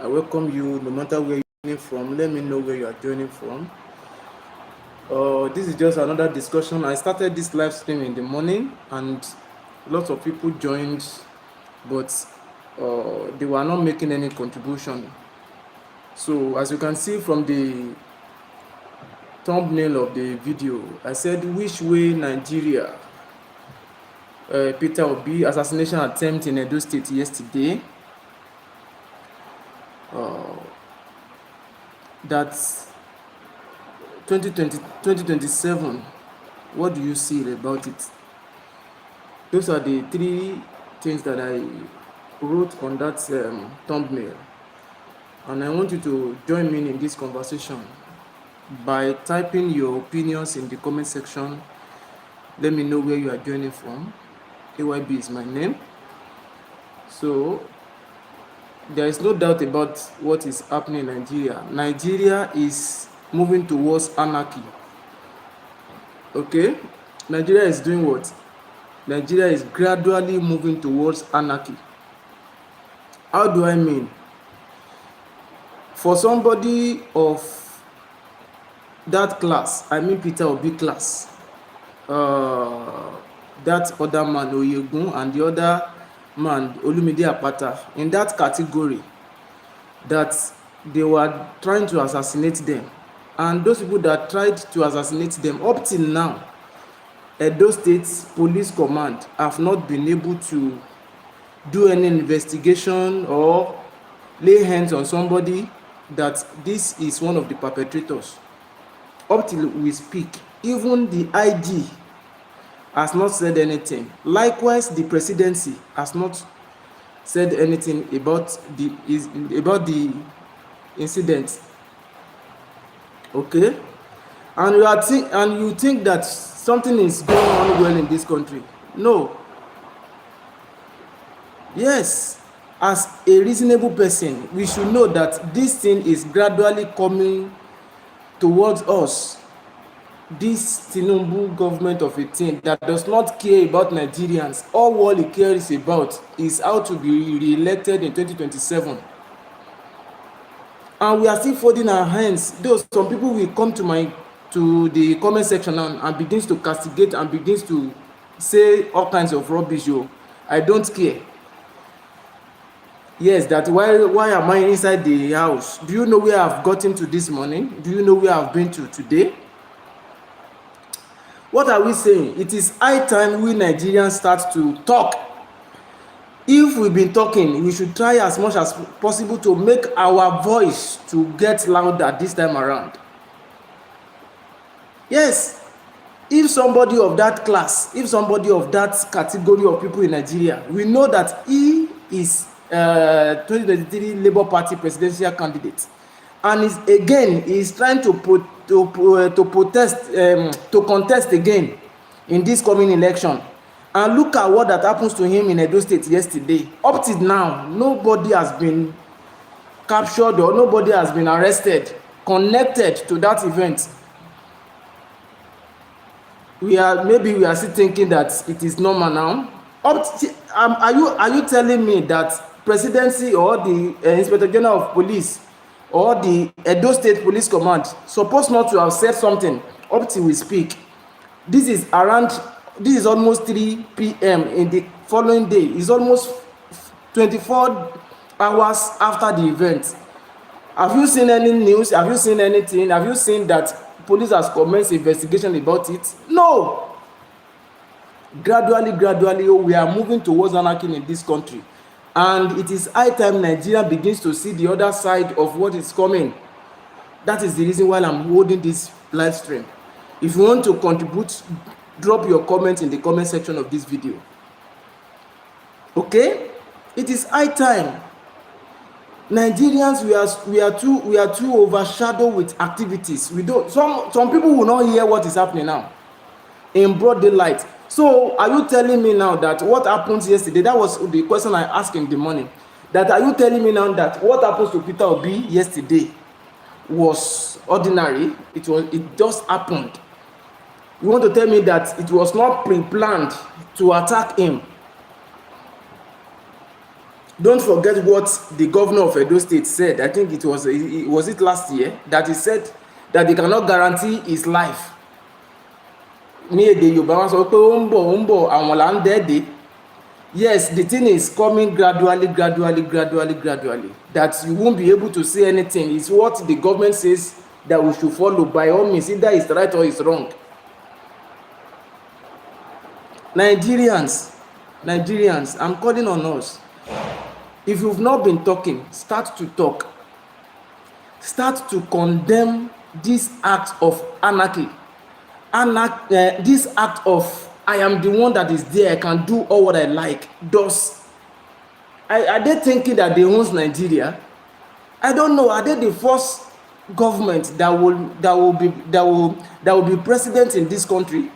I welcome you no matter where you're joining from. Let me know where you are joining from. This is just another discussion. I started this live stream in the morning and lots of people joined, but they were not making any contribution. So as you can see from the thumbnail of the video, I said which way Nigeria, Peter Obi assassination attempt in Edo State yesterday. That's 2027. What do you see about it? Those are the three things that I wrote on that thumbnail, and I want you to join me in this conversation by typing your opinions in the comment section. Let me know where you are joining from. AYB is my name. So there is no doubt about what is happening in Nigeria. Nigeria is moving towards anarchy. Okay? Nigeria is doing what? Nigeria is gradually moving towards anarchy. How do I mean? For somebody of that class, I mean Peter Obi class, that other man Oyegun and the other man Olumide Apata, in that category, that they were trying to assassinate them, and those people that tried to assassinate them up till now, Edo State Police Command have not been able to do any investigation or lay hands on somebody that this is one of the perpetrators. Up till we speak, even the IG has not said anything. Likewise, the presidency has not said anything about the incident. Okay, and you think that something is going on well in this country. No. Yes, as a reasonable person, we should know that this thing is gradually coming towards us. This Tinubu government of a thing that does not care about Nigerians. All he cares about is how to be re-elected in 2027. And we are still folding our hands. Though some people will come to the comment section and begins to castigate and begins to say all kinds of rubbish. I don't care. Yes, that why am I inside the house? Do you know where I've gotten to this morning? Do you know where I've been to today? What are we saying? It is high time we Nigerians start to talk. If we've been talking, we should try as much as possible to make our voice to get louder this time around. Yes, if somebody of that class, if somebody of that category of people in Nigeria, we know that he is 2023 Labour Party presidential candidate, and is trying to contest again in this coming election. And look at what that happens to him in Edo State yesterday. Up till now, nobody has been captured or nobody has been arrested connected to that event. We are still thinking that it is normal now. Are you telling me that presidency or the Inspector General of Police or the Edo State Police Command supposed not to have said something up till we speak? This is almost 3 p.m. in the following day. It's almost 24 hours after the event. Have you seen any news? Have you seen anything? Have you seen that police has commenced investigation about it? No. Gradually, we are moving towards anarchy in this country. And it is high time Nigeria begins to see the other side of what is coming. That is the reason why I'm holding this live stream. If you want to contribute, drop your comments in the comment section of this video. Okay? It is high time. Nigerians, we are too overshadowed with activities. Some people will not hear what is happening now in broad daylight. So are you telling me now that what happened yesterday, that was the question I asked in the morning, that are you telling me now that what happened to Peter Obi yesterday was ordinary? It just happened. You want to tell me that it was not pre-planned to attack him? Don't forget what the governor of Edo State said. I think was it last year that he said that they cannot guarantee his life. Ní èdè Yorùbá wọ́n sọ pé ó ń bọ̀ àwọn là ń dẹ́ẹ̀dẹ́. Yes, the thing is coming gradually, that you won't be able to say anything. It's what the government says that we should follow by all means, either it's right or it's wrong. Nigerians, I'm calling on us. If you've not been talking, start to talk. Start to condemn this act of anarchy. This act of I am the one that is there, I can do all what I like. Are they thinking that they own Nigeria? I don't know. Are they the first government that will be president in this country?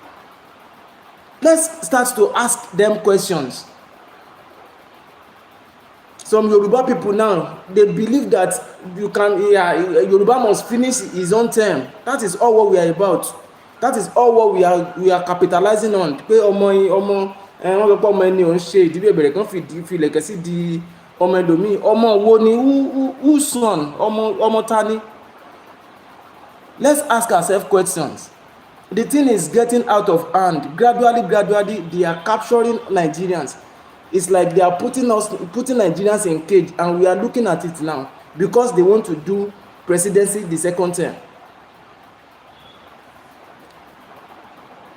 Let's start to ask them questions. Some Yoruba people now, they believe that Yoruba must finish his own term. That is all what we are about. That is all what we are capitalizing on. Pé ọmọ wọ́n fẹ́ pọ́ ọmọ ẹni ò ń ṣe ìdílé ìbẹ̀rẹ̀ kan fi lẹ̀kẹ̀ sí di ọmọ ẹlòmíì. Ọmọ wo ni whose son? Ọmọ ta ni? Let's ask ourselves questions. The thing is getting out of hand. Gradually, they are capturing Nigerians. It's like they are putting Nigerians in cage, and we are looking at it now because they want to do presidency the second term.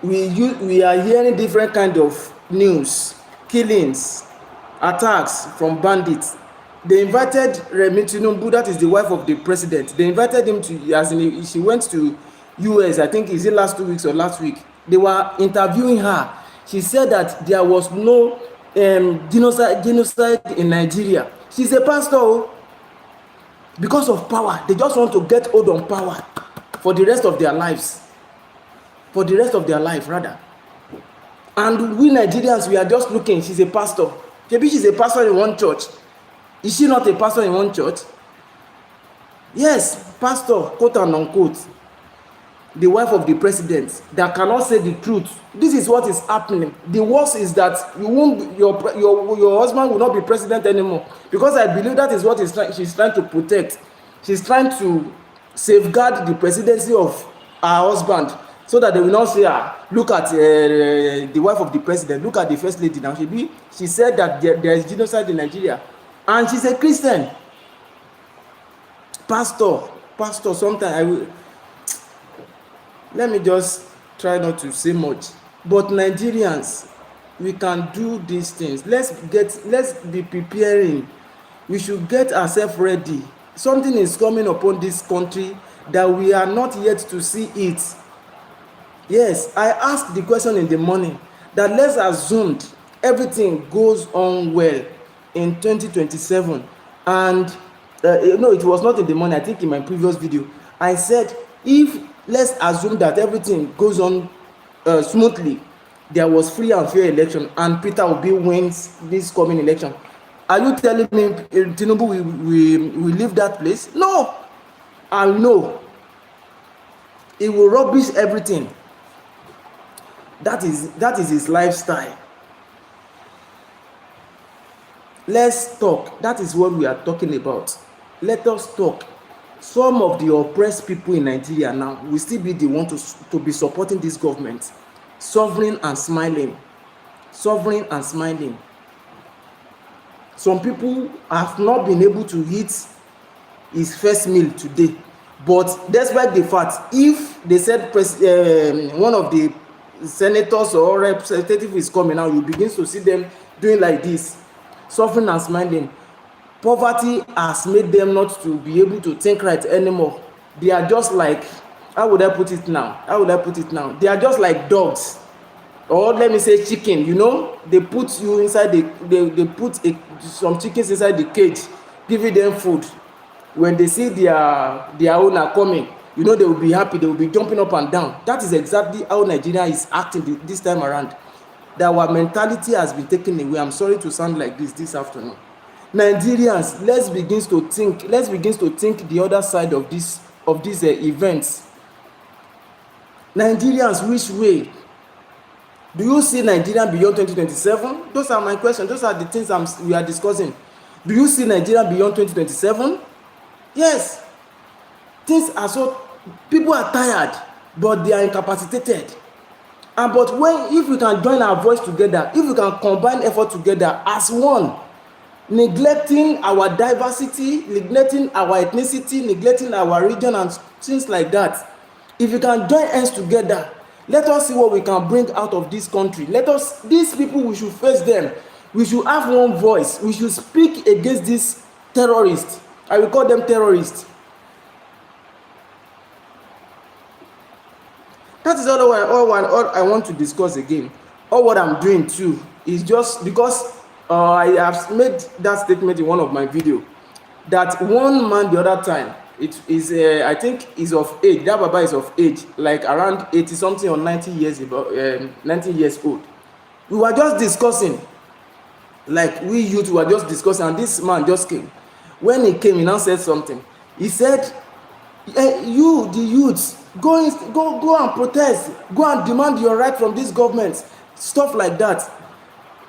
We are hearing different kind of news, killings, attacks from bandits. They invited Remi Tinubu, that is the wife of the president. They invited him to, she went to US, I think is it last 2 weeks or last week. They were interviewing her. She said that there was no genocide in Nigeria. She's a pastor. Because of power, they just want to get hold on power for the rest of their lives. For the rest of their life, rather. And we Nigerians, we are just looking. She's a pastor. Maybe she's a pastor in one church. Is she not a pastor in one church? Yes, pastor, quote and unquote. The wife of the president that cannot say the truth. This is what is happening. The worst is that your husband will not be president anymore, because I believe that is what she's trying to protect. She's trying to safeguard the presidency of her husband, so that they will not say, look at the wife of the president, look at the first lady. Now she said that there is genocide in Nigeria, and she's a Christian. Pastor, sometimes let me just try not to say much. But Nigerians, we can do these things. Let's be preparing. We should get ourselves ready. Something is coming upon this country that we are not yet to see it. Yes, I asked the question in the morning that let's assume everything goes on well in 2027. And no, it was not in the morning. I think in my previous video, I said, let's assume that everything goes on smoothly, there was free and fair election, and Peter Obi wins this coming election. Are you telling me Tinubu will leave that place? No. I know. He will rubbish everything. That is his lifestyle. Let's talk. That is what we are talking about. Let us talk. Some of the oppressed people in Nigeria now will still be the one to be supporting this government, suffering and smiling. Some people have not been able to eat his first meal today, but despite the fact, if they said one of the senators or representative is coming now, you begin to see them doing like this, suffering and smiling. Poverty has made them not to be able to think right anymore. They are just like, how would I put it now? They are just like dogs, or let me say chicken. You know, they put you inside they put some chickens inside the cage, giving them food. When they see their owner coming, you know, they will be happy. They will be jumping up and down. That is exactly how Nigeria is acting this time around. That our mentality has been taken away. I'm sorry to sound like this afternoon. Nigerians, let's begin to think the other side of these events. Nigerians, which way? Do you see Nigeria beyond 2027? Those are my questions. Those are the things we are discussing. Do you see Nigeria beyond 2027? Yes. Things are so, people are tired, but they are incapacitated. And but if we can join our voice together, if we can combine effort together as one, neglecting our diversity, neglecting our ethnicity, neglecting our region and things like that, if we can join hands together, let us see what we can bring out of this country. These people, we should face them. We should have one voice. We should speak against these terrorists. I will call them terrorists. That is all I want to discuss again. All what I'm doing too is just because I have made that statement in one of my videos, that one man the other time, it is I think is of age, that baba is of age, like around 80 something or 90 years, about 90 years old. We were just discussing, like we youth were just discussing, and this man just came. When he came, he now said something. He said, you the youths, go and protest, go and demand your right from this government, stuff like that.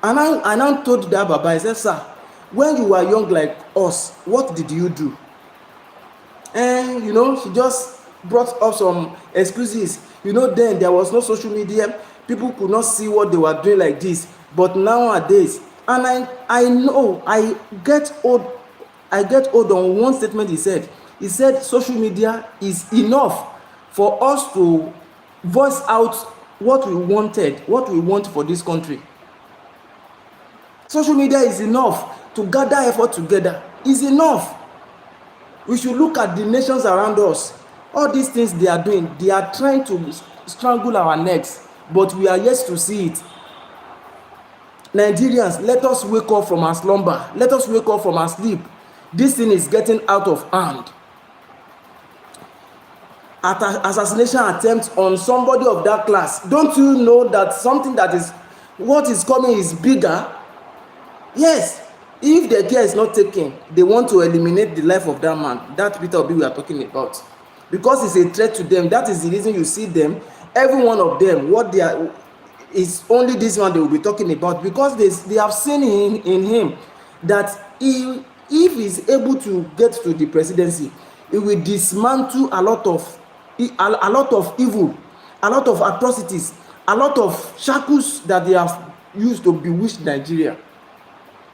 And I now told that baba, I said, sir, when you were young like us, what did you do? And he just brought up some excuses. Then there was no social media, people could not see what they were doing like this. But nowadays, and I know, I get old on one statement he said. He said social media is enough for us to voice out what we want for this country. Social media is enough to gather effort together. Is enough. We should look at the nations around us. All these things they are doing, they are trying to strangle our necks, but we are yet to see it. Nigerians, let us wake up from our slumber. Let us wake up from our sleep. This thing is getting out of hand. Assassination attempt on somebody of that class. Don't you know that something that is, what is coming is bigger? Yes. If the care is not taken, they want to eliminate the life of that man, that Peter Obi we are talking about, because it's a threat to them. That is the reason you see them, every one of them, what they are is only this one they will be talking about, because they have seen in him that if he's able to get to the presidency, he will dismantle a lot of evil, a lot of atrocities, a lot of shackles that they have used to bewitch Nigeria.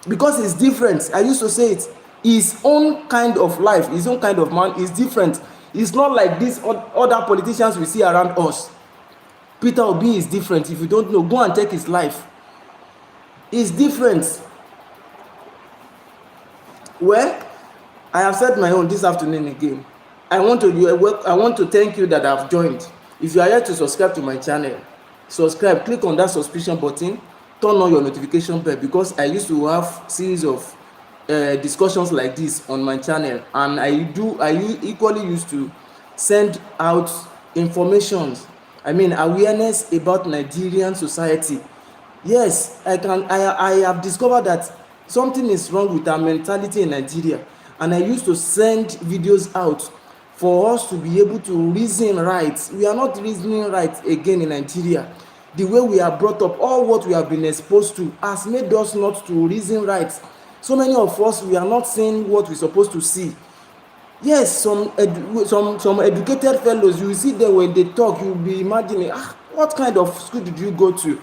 Because it's different. I used to say it, his own kind of life, his own kind of man is different. It's not like these other politicians we see around us. Peter Obi is different. If you don't know, go and take his life. It's different. Well, I have said my own this afternoon again. I want to thank you that I've joined. If you are yet to subscribe to my channel, subscribe, click on that subscription button, turn on your notification bell, because I used to have series of discussions like this on my channel, and I equally used to send out informations, awareness about Nigerian society. Yes, I have discovered that something is wrong with our mentality in Nigeria, and I used to send videos out for us to be able to reason right. We are not reasoning right again in Nigeria. The way we are brought up, all what we have been exposed to has made us not to reason right. So many of us, we are not seeing what we're supposed to see. Yes, some educated fellows, you see them when they talk, you'll be imagining, what kind of school did you go to?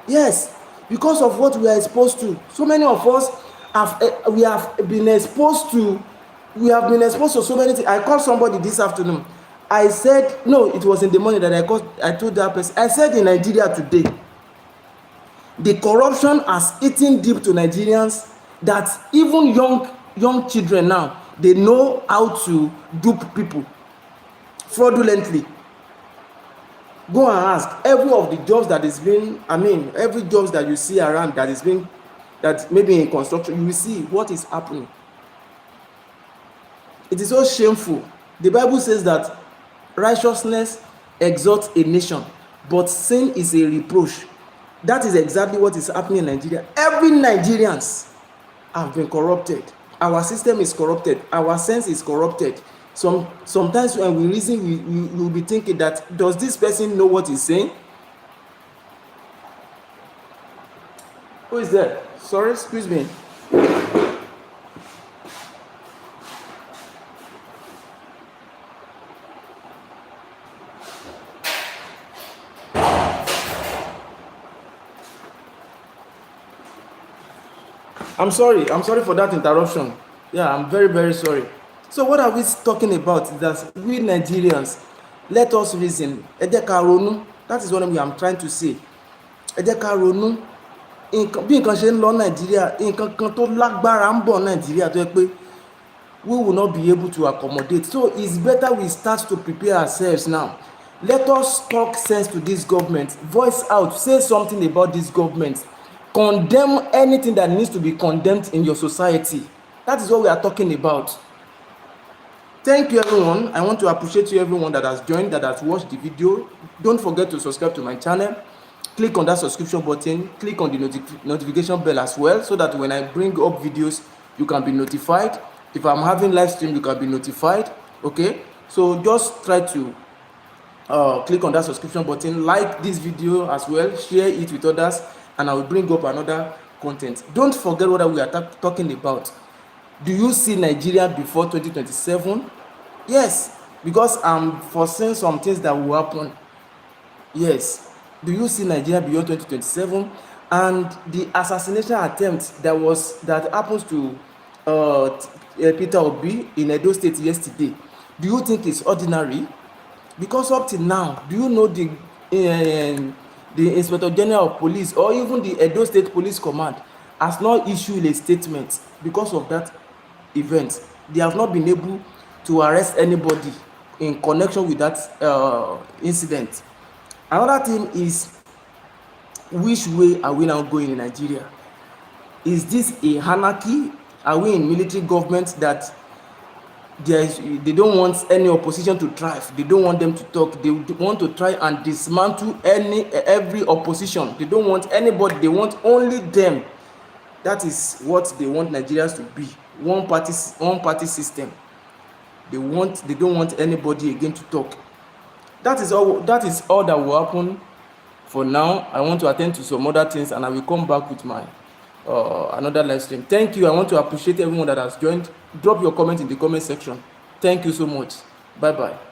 Yes, because of what we are exposed to. So many of us have been exposed to so many things. I called somebody this afternoon. I said, no, it was in the morning that I told that person, I said, in Nigeria today, the corruption has eaten deep to Nigerians, that even young children now, they know how to dupe people fraudulently. Go and ask every of the jobs that is being, every jobs that you see around that maybe in construction, you will see what is happening. It is so shameful. The Bible says that righteousness exalts a nation, but sin is a reproach. That is exactly what is happening in Nigeria. Every Nigerians have been corrupted. Our system is corrupted. Our sense is corrupted. Sometimes when we reason, we will be thinking that, does this person know what he's saying? Who is there? Sorry, excuse me. I'm sorry for that interruption. Yeah, I'm very, very sorry. So what are we talking about? That we Nigerians, let us reason. Ẹ jẹ́ ká ronú. That is what I'm trying to say. Ẹ jẹ́ ká ronú. Bí nǹkan ṣe ń lọ Nàìjíríà, nǹkan kan tó lágbára ń bọ̀ Nàìjíríà tó yẹ pé we will not be able to accommodate. So it's better we start to prepare ourselves now. Let us talk sense to this government. Voice out. Say something about this government. Condemn anything that needs to be condemned in your society. That is what we are talking about. Thank you, everyone. I want to appreciate you, everyone that has joined, that has watched the video. Don't forget to subscribe to my channel. Click on that subscription button. Click on the notification bell as well, so that when I bring up videos, you can be notified. If I'm having live stream, you can be notified. Okay, so just try to click on that subscription button, like this video as well, share it with others, and I will bring up another content. Don't forget what we are talking about. Do you see Nigeria before 2027? Yes, because I'm foreseeing some things that will happen. Yes. Do you see Nigeria beyond 2027? And the assassination attempt that happens to Peter Obi in Edo State yesterday, do you think it's ordinary? Because up till now, do you know the Inspector General of Police or even the Edo State Police Command has not issued a statement because of that event? They have not been able to arrest anybody in connection with that incident. Another thing is, which way are we now going in Nigeria? Is this a anarchy? Are we in military government that they don't want any opposition to thrive? They don't want them to talk. They want to try and dismantle every opposition. They don't want anybody. They want only them. That is what they want Nigerians to be. One party system. They don't want anybody again to talk. That is all that will happen for now. I want to attend to some other things, and I will come back with my another live stream. Thank you. I want to appreciate everyone that has joined. Drop your comment in the comment section. Thank you so much. Bye bye.